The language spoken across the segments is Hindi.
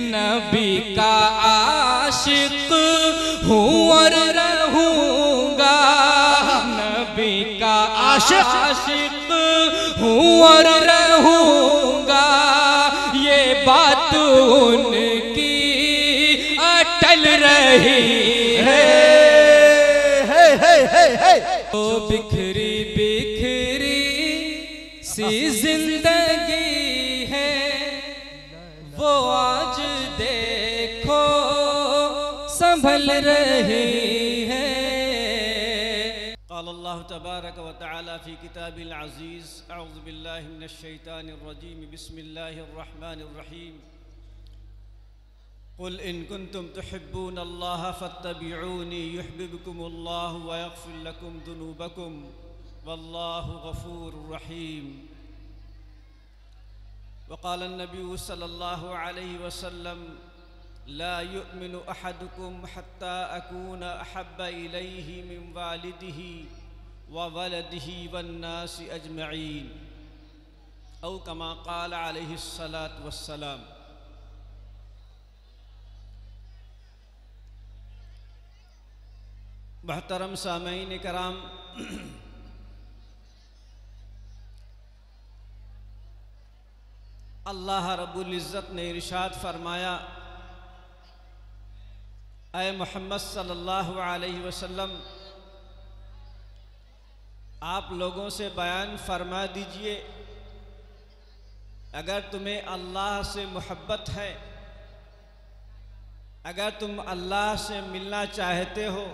नबी का आशिक हूँ और रहूँगा, नबी का आशिक हूँ और रहूँगा, ये बात उनकी अटल रही है। ओ बिखरी बिखरी सी जिंदगी है, वो आज देखो संभल रही है। क़ाल अल्लाह तबारक व तआला फ़ी किताबिल अज़ीज़, अऊज़ु बिल्लाहि मिनश शैतानिर रजीम, बिस्मिल्लाहिर रहमानिर रहीम। क़ुल इन कुन्तुम तुहिब्बूनल्लाह फ़त्तबिऊनी युहब्बिबकुमुल्लाहु व यग़फ़िर लकुम ज़ुनूबकुम वल्लाहु गफ़ूरुर रहीम। वक़ाल अन्नबी सल्लल्लाहु अलैहि वसल्लम ला युमिनु अहदुकुम हत्ता अकून अहब्बा इलैहि मिन वालिदिही व वलदिही वन्नासि अजमईन, औ कमा क़ाल अलैहि सलातु वस्सलाम। मुहतरम सामईन कराम, अल्लाह रब्बुल इज़्ज़त ने इरशाद फरमाया, ऐ मोहम्मद सल्लल्लाहु अलैहि वसल्लम, आप लोगों से बयान फरमा दीजिए, अगर तुम्हें अल्लाह से मोहब्बत है, अगर तुम अल्लाह से मिलना चाहते हो,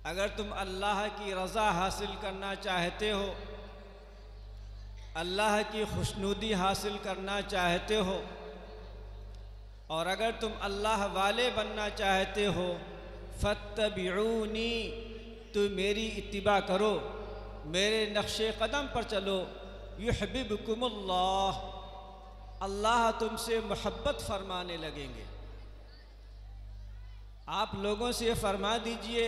अगर तुम अल्लाह की रज़ा हासिल करना चाहते हो, अल्लाह की खुशनुदी हासिल करना चाहते हो, और अगर तुम अल्लाह वाले बनना चाहते हो, फत्तबिऊनी, तो मेरी इत्तिबा करो, मेरे नक्शे कदम पर चलो, युहब्बिबकुमुल्लाह, अल्लाह तुमसे मोहब्बत फरमाने लगेंगे। आप लोगों से फरमा दीजिए,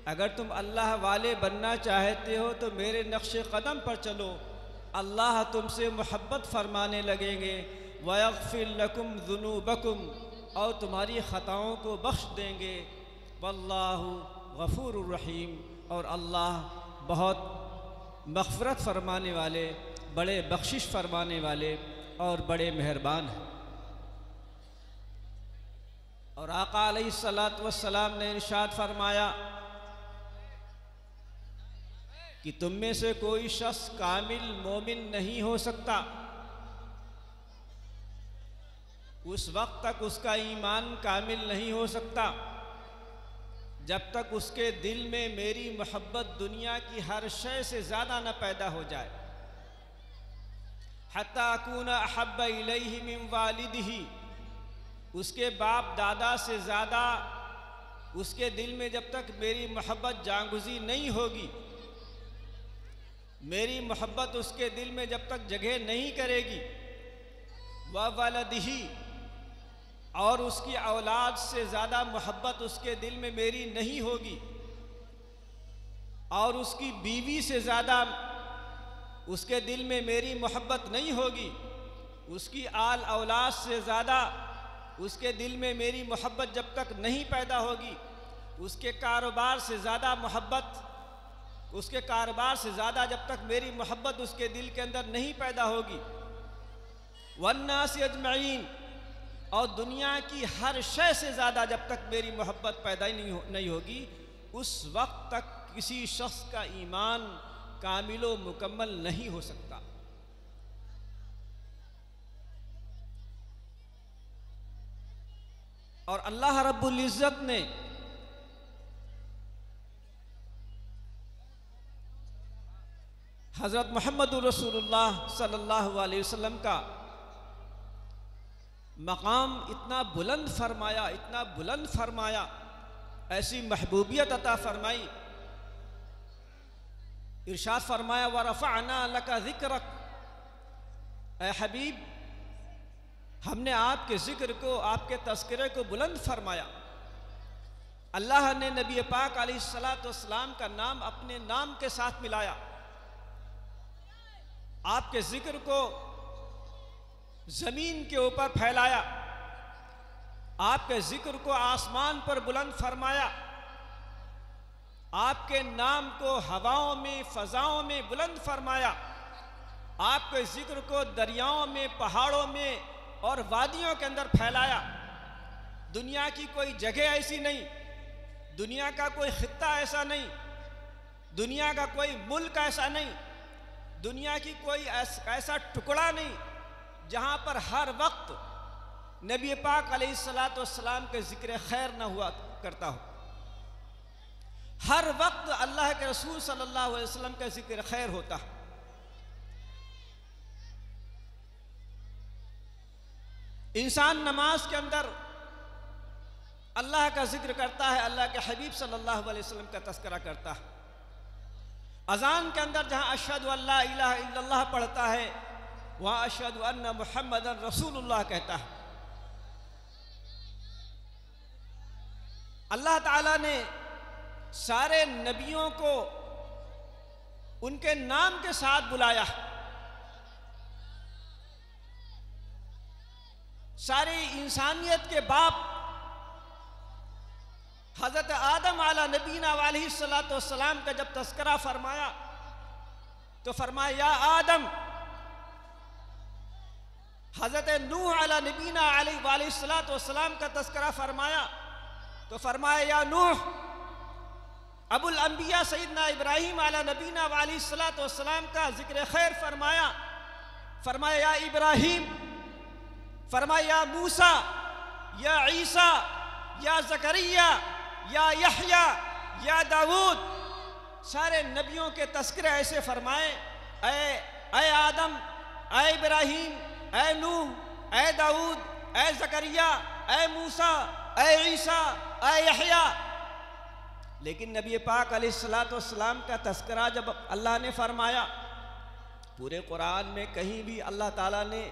अगर तुम अल्लाह वाले बनना चाहते हो तो मेरे नक्शे कदम पर चलो, अल्लाह तुमसे मोहब्बत फरमाने लगेंगे। वयग़फ़िर लकुम ज़ुनूबकुम, और तुम्हारी ख़ताओं को बख्श देंगे। वल्लाहु गफ़ूरुर रहीम, और अल्लाह बहुत मग़फ़िरत फरमाने वाले, बड़े बख्शिश फरमाने वाले और बड़े मेहरबान हैं। और आका अलैहिस्सलातु वस्सलाम ने इरशाद फरमाया कि तुम में से कोई शख्स कामिल मोमिन नहीं हो सकता उस वक्त तक उसका ईमान कामिल नहीं हो सकता जब तक उसके दिल में मेरी मोहब्बत दुनिया की हर शय से ज़्यादा न पैदा हो जाए। हत्ता अकूना अहब्बा इलैहि मिन वालिदिही, उसके बाप दादा से ज़्यादा उसके दिल में जब तक मेरी मोहब्बत जागुज़ी नहीं होगी, मेरी मोहब्बत उसके दिल में जब तक जगह नहीं करेगी, व वलदिही, और उसकी औलाद से ज़्यादा मोहब्बत उसके दिल में मेरी नहीं होगी, और उसकी बीवी से ज़्यादा उसके दिल में मेरी मोहब्बत नहीं होगी, उसकी आल औलाद से ज़्यादा उसके दिल में मेरी मोहब्बत जब तक नहीं पैदा होगी, उसके कारोबार से ज़्यादा मोहब्बत, उसके कारोबार से ज़्यादा जब तक मेरी मोहब्बत उसके दिल के अंदर नहीं पैदा होगी, वन्नास अजमईन, और दुनिया की हर शय से ज़्यादा जब तक मेरी मोहब्बत पैदा ही नहीं होगी, उस वक्त तक किसी शख्स का ईमान कामिलो मुकम्मल नहीं हो सकता। और अल्लाह रब्बुल इज़्ज़त ने हज़रत मुहम्मदुर रसूलुल्लाह सल्लल्लाहु अलैहि वसल्लम का मकाम इतना बुलंद फरमाया, इतना बुलंद फरमाया, ऐसी महबूबियत अता फरमाई। इरशाद फरमाया, व रफ़अना लका ज़िक्रक, ऐ हबीब, हमने आपके ज़िक्र को, आपके तज़किरे को बुलंद फरमाया। अल्लाह ने नबी पाक अलैहिस्सलातु वस्सलाम का नाम अपने नाम के साथ मिलाया, आपके ज़िक्र को ज़मीन के ऊपर फैलाया, आपके ज़िक्र को आसमान पर बुलंद फरमाया, आपके नाम को हवाओं में फ़ज़ाओं में बुलंद फरमाया, आपके ज़िक्र को दरियाओं में, पहाड़ों में और वादियों के अंदर फैलाया। दुनिया की कोई जगह ऐसी नहीं, दुनिया का कोई खित्ता ऐसा नहीं, दुनिया का कोई मुल्क ऐसा नहीं, दुनिया की कोई ऐसा टुकड़ा नहीं जहाँ पर हर वक्त नबी पाक अलैहिस्सलातु वस्सलाम के ज़िक्र खैर न हुआ करता हो। हर वक्त अल्लाह के रसूल सल्लल्लाहु अलैहि वसल्लम का ज़िक्र खैर होता है। इंसान नमाज के अंदर अल्लाह का जिक्र करता है, अल्लाह के हबीब सल्लल्लाहु अलैहि वसल्लम का तज़किरा करता है। अज़ान के अंदर जहाँ अशहदु अल्ला इलाहा इल्लल्लाह पढ़ता है, वहाँ अशहदु अन्ना मुहम्मदन रसूलुल्लाह कहता है। अल्लाह ताला ने सारे नबियों को उनके नाम के साथ बुलाया। सारी इंसानियत के बाप हज़रत आदम आला नबीना अलैहिस्सलातु वस्सलाम का जब तज़किरा फरमाया तो फरमाया या आदम। हज़रत नूह आला नबीना अलैहिस्सलातु वस्सलाम का तज़किरा फरमाया तो फरमाया या नूह। अबुल अंबिया सैयदना इब्राहीम आला नबीना अलैहिस्सलातु वस्सलाम का ज़िक्र खैर फरमाया, फरमाया या इब्राहीम, फरमाया या मूसा, या ईसा, या ज़करिया, या यहया, या दाऊद। सारे नबियों के तज़किरे ऐसे फरमाए, ऐ आदम, ऐ इब्राहीम, ऐ नूह, ऐ दाऊद, ऐ ज़करिया, ऐ मूसा, ऐ ईसा, ऐ यहया। लेकिन नबी पाक अलैहिस्सलातु वस्सलाम का तज़किरा जब अल्लाह ने फरमाया, पूरे कुरान में कहीं भी अल्लाह ताला ने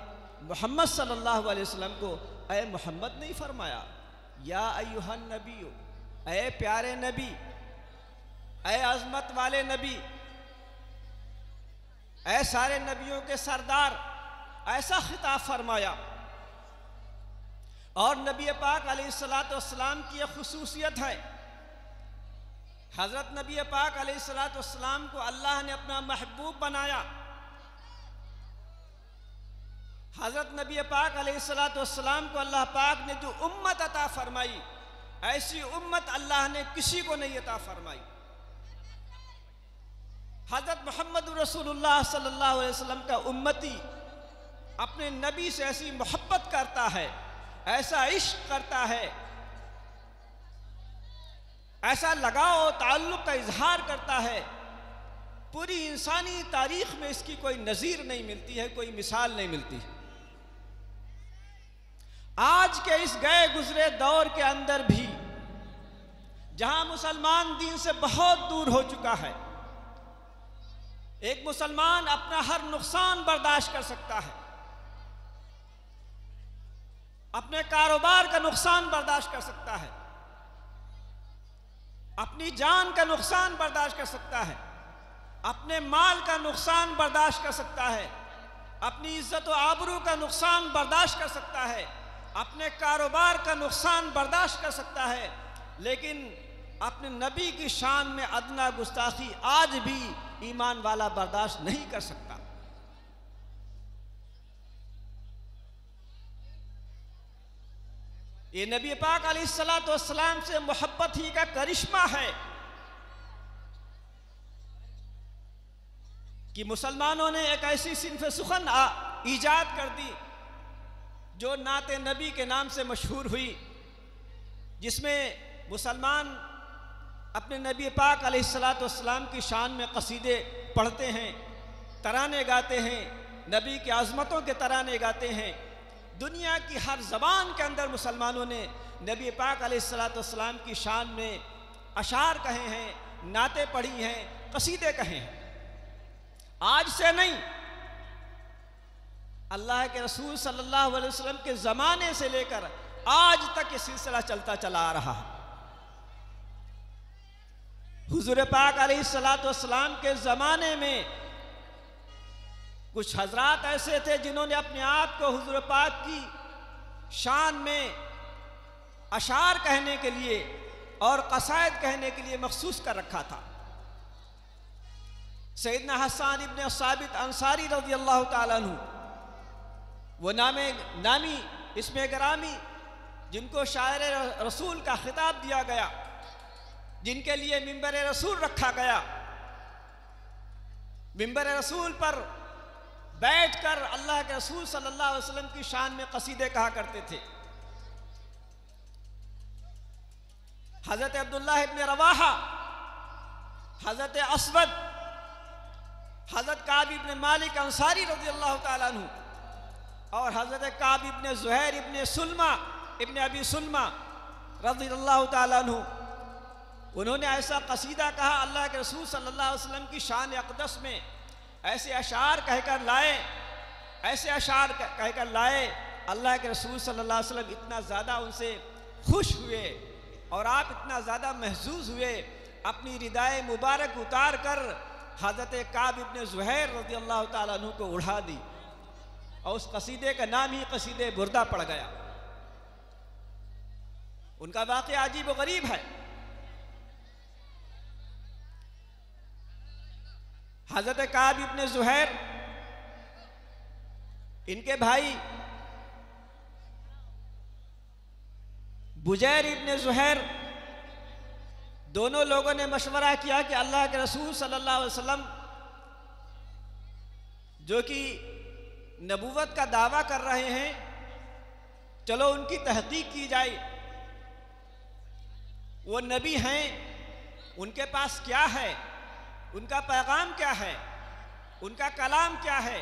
मोहम्मद सल्लल्लाहु अलैहि वसल्लम को ऐ मोहम्मद नहीं फरमाया। या अय्युहन नबी, ऐ प्यारे नबी, ऐ अज़मत वाले नबी, ऐ सारे नबियों के सरदार, ऐसा खिताब फरमाया। और नबी पाक अलैहिस्सलातु वस्सलाम की एक खुसूसियत है, हज़रत नबी पाक अलैहिस्सलातु वस्सलाम को अल्लाह ने अपना महबूब बनाया। हज़रत नबी पाक अलैहिस्सलातु वस्सलाम को अल्लाह पाक ने जो उम्मत अता फरमाई, ऐसी उम्मत अल्लाह ने किसी को नहीं अता फरमाई। हज़रत मोहम्मद रसूलुल्लाह सल्लल्लाहु अलैहि वसल्लम का उम्मती अपने नबी से ऐसी मोहब्बत करता है, ऐसा इश्क करता है, ऐसा लगाव ताल्लुक़ का इजहार करता है, पूरी इंसानी तारीख़ में इसकी कोई नज़ीर नहीं मिलती है, कोई मिसाल नहीं मिलती है। आज के इस गए गुजरे दौर के अंदर भी जहां मुसलमान दीन से बहुत दूर हो चुका है, एक मुसलमान अपना हर नुकसान बर्दाश्त कर सकता है, अपने कारोबार का नुकसान बर्दाश्त कर सकता है, अपनी जान का नुकसान बर्दाश्त कर सकता है, अपने माल का नुकसान बर्दाश्त कर सकता है, अपनी इज्जत व आबरू का नुकसान बर्दाश्त कर सकता है, अपने कारोबार का नुकसान बर्दाश्त कर सकता है, लेकिन अपने नबी की शान में अदना गुस्ताखी आज भी ईमान वाला बर्दाश्त नहीं कर सकता। ये नबी पाक अलैहिस्सलातु वस्सलाम से मोहब्बत ही का करिश्मा है कि मुसलमानों ने एक ऐसी सिन्फ़ सुखन ईजाद कर दी जो नाते नबी के नाम से मशहूर हुई, जिसमें मुसलमान अपने नबी पाक अलैहिस्सलातु वस्सलाम की शान में कसीदे पढ़ते हैं, तराने गाते हैं, नबी की आज़मतों के तराने गाते हैं। दुनिया की हर ज़बान के अंदर मुसलमानों ने नबी पाक अलैहिस्सलातु वस्सलाम की शान में अशार कहे हैं, नाते पढ़ी हैं, कसीदे कहे हैं। आज से नहीं, अल्लाह के रसूल सल्लल्लाहु अलैहि वसल्लम के ज़माने से लेकर आज तक ये सिलसिला चलता चला आ रहा है। हुज़ूर पाक अलैहिस्सलातु वस्सलाम के ज़माने में कुछ हजरात ऐसे थे जिन्होंने अपने आप को हुजूर पाक की शान में अशार कहने के लिए और कसायद कहने के लिए मखसूस कर रखा था। सैयदना हसन इब्न साबित अंसारी रज़ी अल्लाह ताला अन्हु, वो नामी इसमें गरामी, जिनको शायर रसूल का खिताब दिया गया, जिनके लिए मिंबर रसूल रखा गया, मिंबर रसूल पर बैठकर अल्लाह के रसूल सल्लल्लाहु अलैहि वसल्लम की शान में कसीदे कहा करते थे। हज़रत अब्दुल्लाह इब्न रवाहा, हज़रत असवद, हज़रत काब इब्न मालिक अंसारी रज़ी अल्लाह ताला अन्हु और हज़रत काब इब्न ज़ुहैर इब्न सुलमा इब्न अबी सुलमा रज़ी अल्लाह ताला अन्हु, उन्होंने ऐसा कसीदा कहा अल्लाह के रसूल सल्लल्लाहु अलैहि वसल्लम की शान अक़दस में, ऐसे अशार कहकर लाए, ऐसे अशार कहकर लाए। अल्लाह के रसूल सल्लल्लाहु अलैहि वसल्लम इतना ज़्यादा उनसे खुश हुए और आप इतना ज़्यादा महजूज हुए, अपनी रिदाए मुबारक उतार कर हज़रत काब इब्न ज़ुहैर रज़ी अल्लाह ताला अन्हु को उड़ा दी और उस कसीदे का नाम ही कसीदे बुर्दा पड़ गया। उनका वाक़या अजीब व गरीब है। हज़रत काब इब्न ज़ुहैर, इनके भाई बुजैर इब्न ज़ुहैर, दोनों लोगों ने मशवरा किया कि अल्लाह के रसूल सल्लल्लाहु अलैहि वसल्लम जो कि नबूवत का दावा कर रहे हैं, चलो उनकी तहकीक की जाए। वो नबी हैं, उनके पास क्या है, उनका पैगाम क्या है, उनका कलाम क्या है,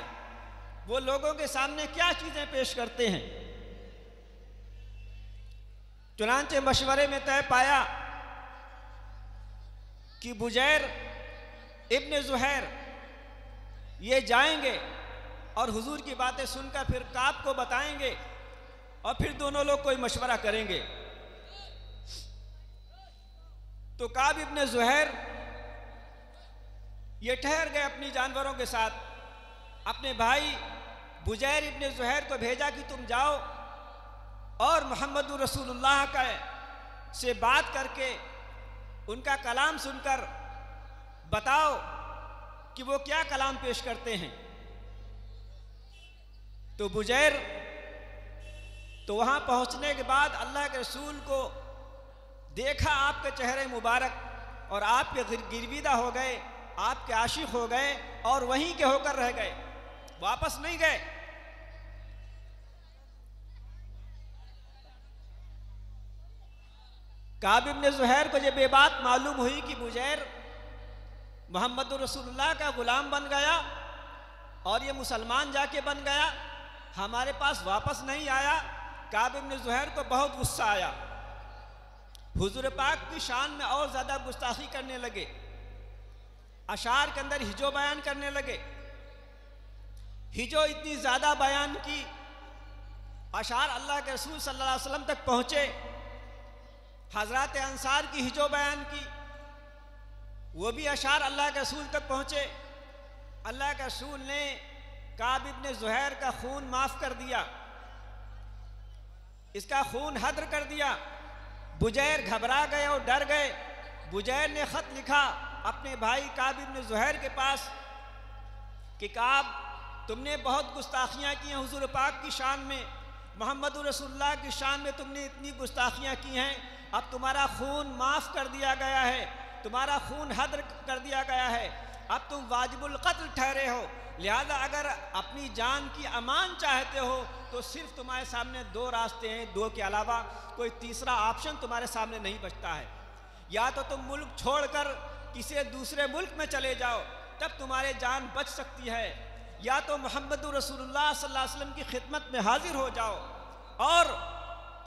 वो लोगों के सामने क्या चीज़ें पेश करते हैं। चुनांचे मशवरे में तय पाया कि बुजैर इब्न ज़ुहैर ये जाएंगे और हुजूर की बातें सुनकर फिर काब को बताएंगे और फिर दोनों लोग कोई मशवरा करेंगे। तो काब इब्न ज़ुहैर ये ठहर गए अपनी जानवरों के साथ। अपने भाई बुजैर इब्न ज़ुहैर को भेजा कि तुम जाओ और मुहम्मदुर रसूलुल्लाह का से बात करके उनका कलाम सुनकर बताओ कि वो क्या कलाम पेश करते हैं। तो बुजैर तो वहाँ पहुँचने के बाद अल्लाह के रसूल को देखा, आपके चेहरे मुबारक और आपके गिरविदा हो गए, आपके आशिक हो गए और वहीं के होकर रह गए, वापस नहीं गए। काब इब्न ज़ुहैर को जब ये बात मालूम हुई कि बुजैर मोहम्मद रसूलुल्लाह का गुलाम बन गया और ये मुसलमान जाके बन गया, हमारे पास वापस नहीं आया, काब इब्न ज़ुहैर को बहुत गुस्सा आया। हुजूर पाक की शान में और ज़्यादा गुस्ताखी करने लगे, अशार के अंदर हिजो बयान करने लगे। हिजो इतनी ज़्यादा बयान की, अशार अल्लाह के रसूल सल्लल्लाहु अलैहि वसल्लम तक पहुँचे। हज़रात अंसार की हिजो बयान की, वो भी अशार अल्लाह के रसूल तक पहुँचे। अल्लाह के रसूल ने काब इब्न ज़ुहैर का खून माफ़ कर दिया, इसका खून हद्र कर दिया। बुजैर घबरा गए और डर गए। बुजैर ने ख़त लिखा अपने भाई काब इब्न ज़ुहैर के पास कि काब, तुमने बहुत गुस्ताखियाँ की हैं हुजूर पाक की शान में, मोहम्मद रसूलुल्लाह की शान में तुमने इतनी गुस्ताखियाँ की हैं। अब तुम्हारा खून माफ़ कर दिया गया है, तुम्हारा खून हद्र कर दिया गया है, अब तुम वाजिबुल क़त्ल ठहरे हो। लिहाजा अगर अपनी जान की अमान चाहते हो तो सिर्फ तुम्हारे सामने दो रास्ते हैं, दो के अलावा कोई तीसरा ऑप्शन तुम्हारे सामने नहीं बचता है। या तो तुम मुल्क छोड़कर किसी दूसरे मुल्क में चले जाओ, तब तुम्हारी जान बच सकती है, या तो मोहम्मद रसूलुल्लाह सल्लल्लाहु अलैहि वसल्लम की खिदमत में हाजिर हो जाओ और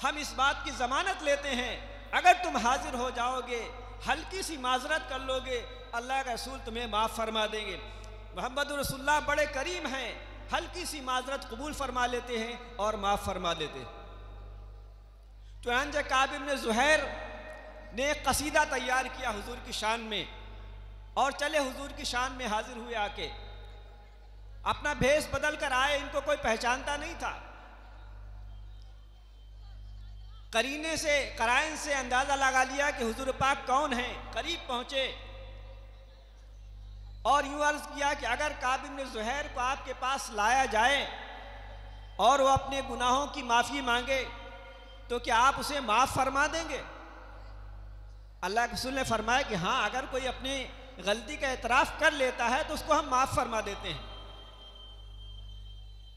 हम इस बात की ज़मानत लेते हैं, अगर तुम हाजिर हो जाओगे, हल्की सी माजरत कर लोगे, अल्लाह का रसूल तुम्हें माफ़ फरमा देंगे। मोहम्मद रसूलुल्लाह बड़े करीम हैं, हल्की सी माजरत कबूल फरमा लेते हैं और माफ़ फरमा देते हैं। चुनांचे काब इब्न ज़ुहैर ने एक कसीदा तैयार किया हुजूर की शान में और चले हुजूर की शान में हाजिर हुए आके। अपना भेष बदल कर आए, इनको कोई पहचानता नहीं था। करीने से, कराइन से अंदाजा लगा लिया कि हुजूर पाक कौन हैं। करीब पहुंचे और यूं अर्ज किया कि अगर काब इब्न ज़ुहैर को आपके पास लाया जाए और वो अपने गुनाहों की माफ़ी मांगे तो क्या आप उसे माफ़ फरमा देंगे? अल्लाह के रसूल ने फरमाया कि हाँ, अगर कोई अपनी गलती का एतराफ़ कर लेता है तो उसको हम माफ़ फरमा देते हैं।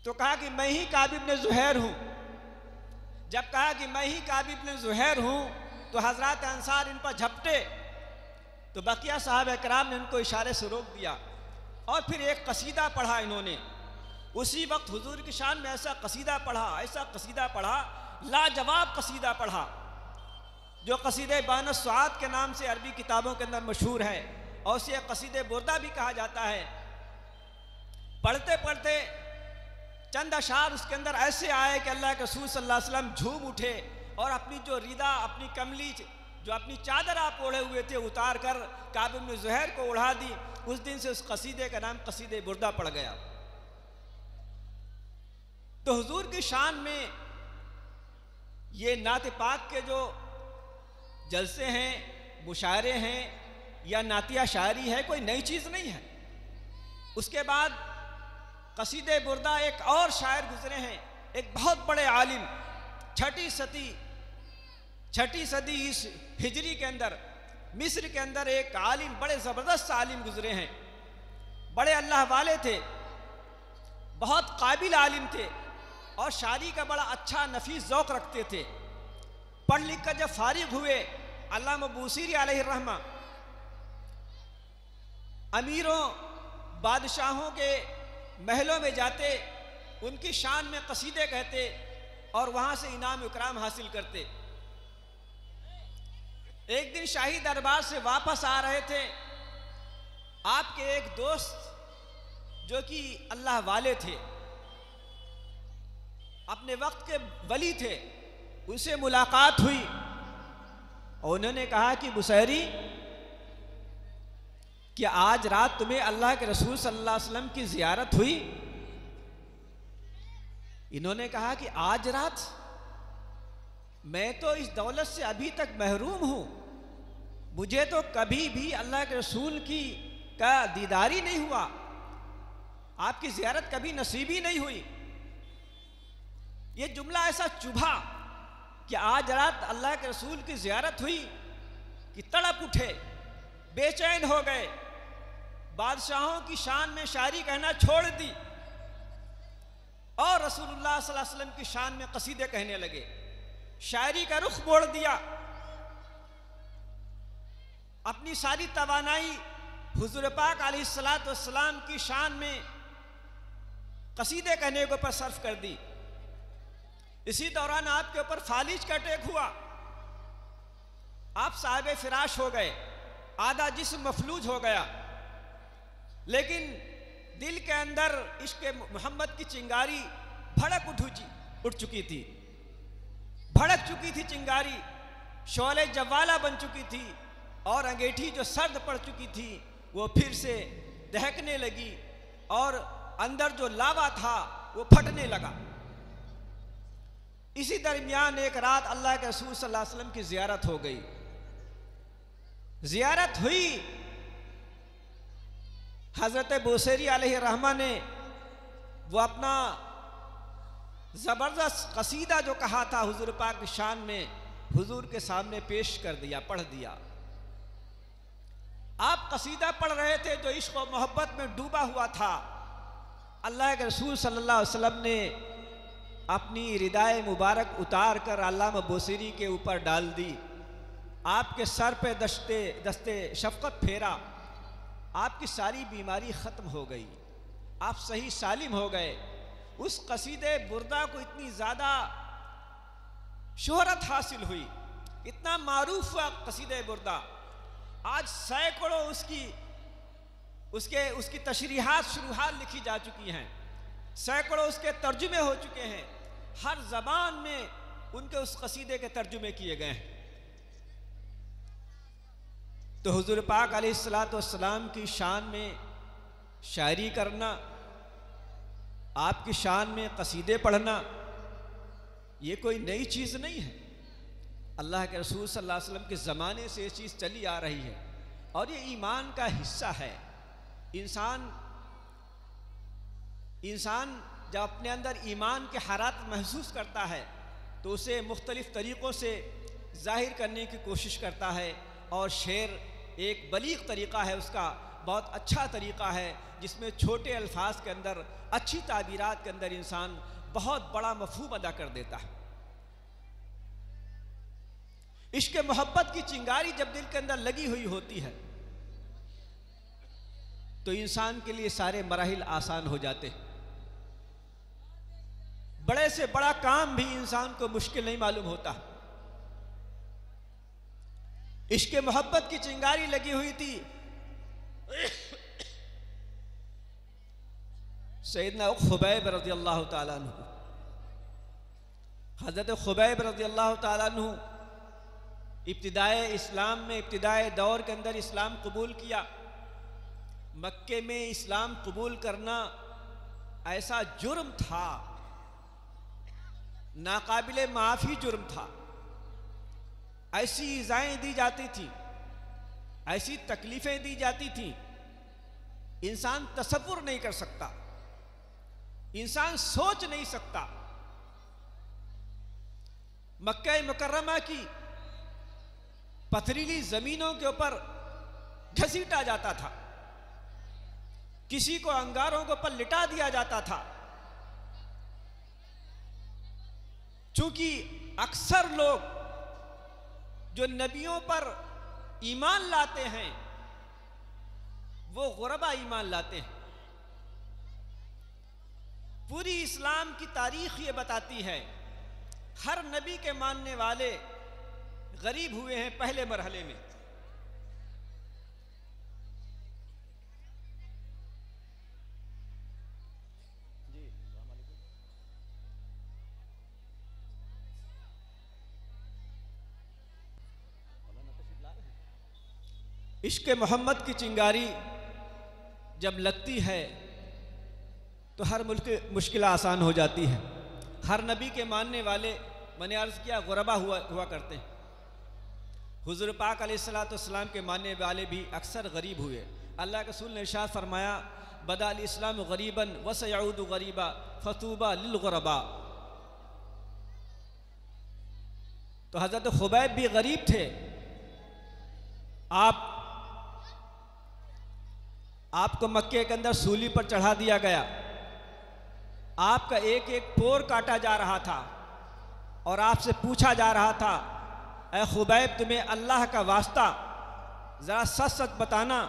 तो कहा कि मैं ही काब इब्न ज़ुहैर हूँ। जब कहा कि मैं ही काब इब्न ज़ुहैर हूँ तो हज़रात अंसार इन पर झपटे, तो बकिया साहब इकराम ने उनको इशारे से रोक दिया और फिर एक कसीदा पढ़ा इन्होंने। उसी वक्त हुजूर की शान में ऐसा कसीदा पढ़ा, लाजवाब कसीदा पढ़ा, जो कसीदे बानस सुआद के नाम से अरबी किताबों के अंदर मशहूर है और उसे कसीदे बुर्दा भी कहा जाता है। पढ़ते पढ़ते चंद अशार उसके अंदर ऐसे आए कि अल्लाह के रसूल सल्लल्लाहु अलैहि वसल्लम झूम उठे और अपनी जो रिदा, अपनी कमली, जो अपनी चादर आप ओढ़े हुए थे उतार कर काब इब्न ज़ुहैर को उड़ा दी। उस दिन से उस कसीदे का नाम कसीदे बुर्दा पड़ गया। तो हुजूर की शान में ये नात पाक के जो जलसे हैं, मुशायरे हैं या नातिया शायरी है, कोई नई चीज़ नहीं है। उसके बाद कसीदे बुर्दा एक और शायर गुजरे हैं, एक बहुत बड़े आलिम, छठी सदी इस हिजरी के अंदर मिस्र के अंदर एक आलिम, बड़े ज़बरदस्त आलिम गुजरे हैं। बड़े अल्लाह वाले थे, बहुत काबिल आलिम थे और शायरी का बड़ा अच्छा नफीस ज़ौक़ रखते थे। पढ़ लिख कर जब फारिग हुए, अल्लामा बूसीरी अलैहिर्रहमा अमीरों बादशाहों के महलों में जाते, उनकी शान में कसीदे कहते और वहाँ से इनाम इकराम हासिल करते। एक दिन शाही दरबार से वापस आ रहे थे, आपके एक दोस्त जो कि अल्लाह वाले थे, अपने वक्त के वली थे, उनसे मुलाकात हुई और उन्होंने कहा कि बुसैरी, क्या आज रात तुम्हें अल्लाह के रसूल सल्लल्लाहु अलैहि वसल्लम की ज़ियारत हुई? इन्होंने कहा कि आज रात? मैं तो इस दौलत से अभी तक महरूम हूँ, मुझे तो कभी भी अल्लाह के रसूल का दीदार ही नहीं हुआ, आपकी ज़ियारत कभी नसीब ही नहीं हुई। ये जुमला ऐसा चुभा कि आज रात अल्लाह के रसूल की ज़ियारत हुई कि तड़प उठे, बेचैन हो गए, बादशाहों की शान में शायरी कहना छोड़ दी और रसूलुल्लाह सल्लल्लाहु अलैहि वसल्लम की शान में कसीदे कहने लगे। शायरी का रुख मोड़ दिया, अपनी सारी तवानाई हुजूर पाक अलैहिस्सलातु वस्सलाम की शान में कसीदे कहने के ऊपर सर्फ कर दी। इसी दौरान आपके ऊपर फालिज का अटैक हुआ, आप साहिब फिराश हो गए, आधा जिस्म मफलूज हो गया, लेकिन दिल के अंदर इश्क मोहम्मद की चिंगारी उठ चुकी थी, भड़क चुकी थी चिंगारी, शोले जवाला बन चुकी थी और अंगीठी जो सर्द पड़ चुकी थी वो फिर से दहकने लगी और अंदर जो लावा था वो फटने लगा। इसी दरमियान एक रात अल्लाह के रसूल सल्लल्लाहु अलैहि वसल्लम की ज़ियारत हो गई। ज़ियारत हुई, हज़रत बूसीरी अलैहिर्रहमा ने वो अपना ज़बरदस्त कसीदा जो कहा था हुजूर पाक की शान में, हुजूर के सामने पेश कर दिया, पढ़ दिया। आप कसीदा पढ़ रहे थे जो इश्क और मोहब्बत में डूबा हुआ था। अल्लाह के रसूल सल्लल्लाहु अलैहि वसल्लम ने अपनी रिदाए मुबारक उतार कर अल्लामा बूसीरी के ऊपर डाल दी, आपके सर पे दस्ते शफ़क़त फेरा, आपकी सारी बीमारी ख़त्म हो गई, आप सही सालिम हो गए। उस कसीदे बुर्दा को इतनी ज़्यादा शोहरत हासिल हुई, इतना मारूफ हुआ कसीदे बुर्दा, आज सैकड़ों उसकी तशरीहात शुरूहात लिखी जा चुकी हैं, सैकड़ों उसके तर्जुमे हो चुके हैं, हर ज़बान में उनके उस कसीदे के तर्जुमे किए गए हैं। तो हुजूर पाक अलैहिस्सलातु वस्सलाम की शान में शायरी करना, आपकी शान में कसीदे पढ़ना ये कोई नई चीज़ नहीं है। अल्लाह के रसूल सल्लल्लाहु अलैहि वसल्लम के ज़माने से ये चीज़ चली आ रही है और ये ईमान का हिस्सा है। इंसान जब अपने अंदर ईमान के हालात महसूस करता है तो उसे मुख्तलिफ़ तरीक़ों से ज़ाहिर करने की कोशिश करता है, और शेर एक बलीग तरीक़ा है उसका, बहुत अच्छा तरीक़ा है जिसमें छोटे अल्फाज के अंदर, अच्छी ताबीरात के अंदर इंसान बहुत बड़ा मफ़हूम अदा कर देता है। इश्क़ मोहब्बत की चिंगारी जब दिल के अंदर लगी हुई होती है तो इंसान के लिए सारे मराहिल आसान हो जाते हैं। बड़े से बड़ा काम भी इंसान को मुश्किल नहीं मालूम होता। इश्क़ मोहब्बत की चिंगारी लगी हुई थी सैयदना खुबैब रज़ियल्लाहु ताला अन्हु। हज़रत खुबैब रज़ियल्लाहु ताला अन्हु इब्तिदाए इस्लाम में, इब्तिदाए दौर के अंदर इस्लाम कबूल किया। मक्के में इस्लाम कबूल करना ऐसा जुर्म था, नाकाबिले माफ़ी जुर्म था। ऐसी इज़ाएं दी जाती थी, ऐसी तकलीफ़ें दी जाती थी, इंसान तसव्वुर नहीं कर सकता, इंसान सोच नहीं सकता। मक्का मुकर्रमा की पथरीली ज़मीनों के ऊपर घसीटा जाता था, किसी को अंगारों के ऊपर लिटा दिया जाता था। चूंकि अक्सर लोग जो नबियों पर ईमान लाते हैं वो गुरबा ईमान लाते हैं। पूरी इस्लाम की तारीख ये बताती है हर नबी के मानने वाले गरीब हुए हैं पहले मरहले में। इश्क़ मोहम्मद की चिंगारी जब लगती है तो हर मुश्किल आसान हो जाती है। हर नबी के मानने वाले, मैंने अर्ज़ किया, गुरबा हुआ करते हैं। हुज़ूर पाक अलैहिस्सलाम के मानने वाले भी अक्सर गरीब हुए। अल्लाह के रसूल ने इरशाद फरमाया, बदा अल इस्लाम गरीबन व सयऊदु गरीबा फतूबा लिल गुरबा। तो हज़रत खुबैब भी गरीब थे। आपको मक्के के अंदर सूली पर चढ़ा दिया गया, आपका एक एक पोर काटा जा रहा था और आपसे पूछा जा रहा था, ऐ खुबैब तुम्हें अल्लाह का वास्ता ज़रा सच सच बताना,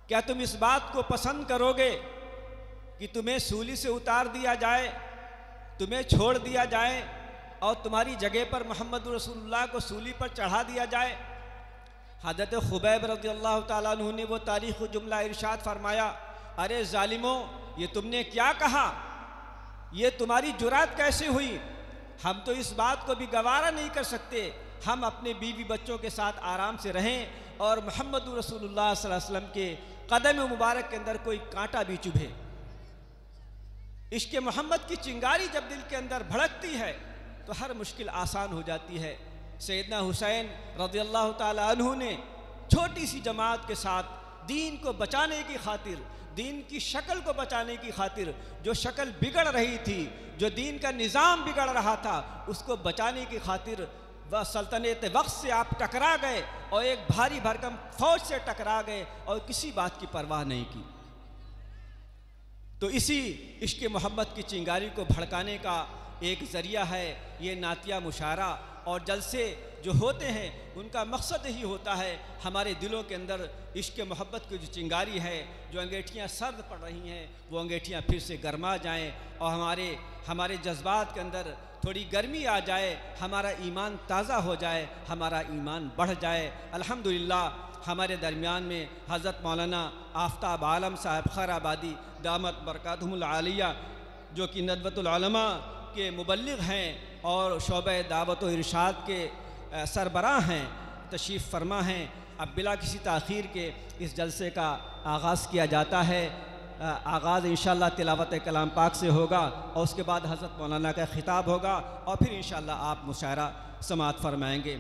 क्या तुम इस बात को पसंद करोगे कि तुम्हें सूली से उतार दिया जाए, तुम्हें छोड़ दिया जाए और तुम्हारी जगह पर मोहम्मद रसूलुल्लाह को सूली पर चढ़ा दिया जाए? हज़रत खुबैब रज़ियल्लाहु ताला अन्हु ने वो तारीख़ जुमला इरशाद फरमाया, अरे ज़ालिमों, ये तुमने क्या कहा? ये तुम्हारी जुरात कैसे हुई? हम तो इस बात को भी गवारा नहीं कर सकते, हम अपने बीवी बच्चों के साथ आराम से रहें और मोहम्मद रसूलुल्लाह सल्लल्लाहु अलैहि वसल्लम के कदम मुबारक के अंदर कोई कांटा भी चुभे। इश्क़ मोहम्मद की चिंगारी जब दिल के अंदर भड़कती है तो हर मुश्किल आसान हो जाती है। सैयदना हुसैन रज़ियल्लाहु ताला अन्हु ने छोटी सी जमात के साथ दीन को बचाने की खातिर, दीन की शक्ल को बचाने की खातिर, जो शक्ल बिगड़ रही थी, जो दीन का निज़ाम बिगड़ रहा था, उसको बचाने की खातिर वह सल्तनत वक्त से आप टकरा गए और एक भारी भरकम फौज से टकरा गए और किसी बात की परवाह नहीं की। तो इसी इश्क़ मोहम्मद की चिंगारी को भड़काने का एक ज़रिया है ये नातिया मुशारा और जलसे जो होते हैं, उनका मकसद ही होता है हमारे दिलों के अंदर इश्क़ मोहब्बत की जो चिंगारी है, जो अंगेठियाँ सर्द पड़ रही हैं, वो अंगेठियाँ फिर से गर्मा जाएं और हमारे जज्बात के अंदर थोड़ी गर्मी आ जाए, हमारा ईमान ताज़ा हो जाए, हमारा ईमान बढ़ जाए। अल्हम्दुलिल्लाह हमारे दरमियान में हज़रत मौलाना आफ्ताब आलम साहब खैराबादी दामत बरकातुहुल आलिया, जो कि नदवतुल उलमा के मुबल्लिग हैं और शोबे दावत व इरशाद के सरबराह हैं, तशरीफ़ फरमा हैं। अब बिला किसी ताख़ीर के इस जलसे का आगाज़ किया जाता है। आगाज़ इंशाअल्लाह तिलावत कलाम पाक से होगा और उसके बाद हज़रत मौलाना का ख़िताब होगा और फिर इंशाअल्लाह आप मुशायरा समाअत फरमाएंगे।